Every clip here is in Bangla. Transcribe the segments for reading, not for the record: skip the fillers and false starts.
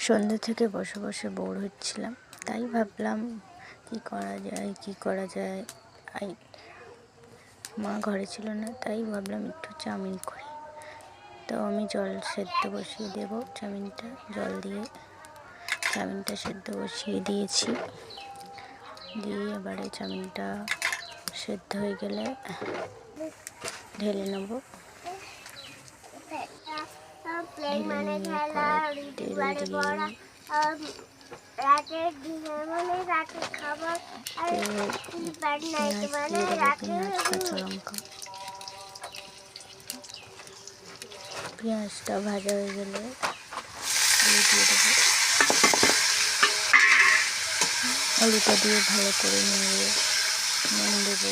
সন্ধ্যে থেকে বসে বসে বোর হচ্ছিলাম, তাই ভাবলাম কি করা যায়। মা ঘরে ছিল না, তাই ভাবলাম একটু চাউমিন করি। তো আমি জল সেদ্ধ বসিয়ে দেব, চাউমিনটা জল দিয়ে চাউমিনটা সেদ্ধ বসিয়ে দিয়েছি। দিয়ে এবারে চাউমিনটা সেদ্ধ হয়ে গেলে ঢেলে নেব। পেঁয়াজটা ভাজা হয়ে গেলে দিয়ে দেবো। আলুটা দিয়ে ভালো করে নিয়ে নুন দেবো।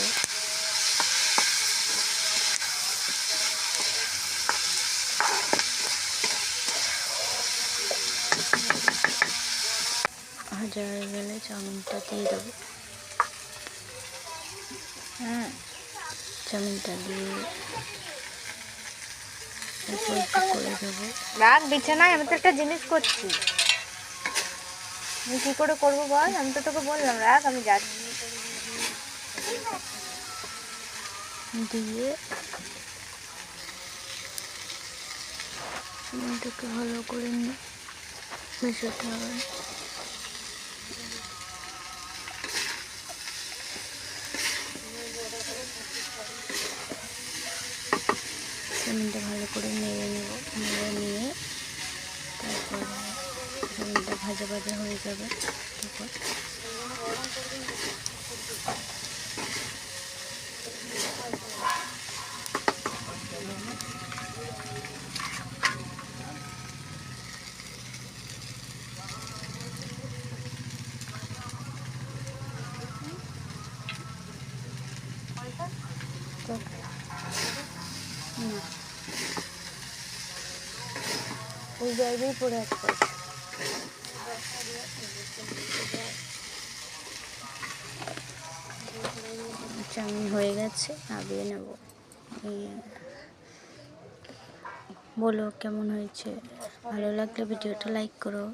ভাজা হয়ে গেলে চাউমিনটা দিয়ে দেবো। চাউমিনটা দিয়ে করে দেবো। রাখ বিছানায়, আমি তো একটা জিনিস করছি, আমি কি করে করবো বল? আমি তো তোকে বললাম রাখ, আমি যাচ্ছি। দিয়ে চাউমিনটাকে ভালো করে মেশাতে হবে। চাউমিনটা ভালো করে নেড়ে নেব। নেড়ে নিয়ে তারপরে চাউমিনটা ভাজা ভাজা হয়ে যাবে। তারপর ওই জায়গায় পড়ে আছে। চাউমিন হয়ে গেছে, নামিয়ে নেব। বলো কেমন হয়েছে। ভালো লাগলে ভিডিওটা লাইক করো।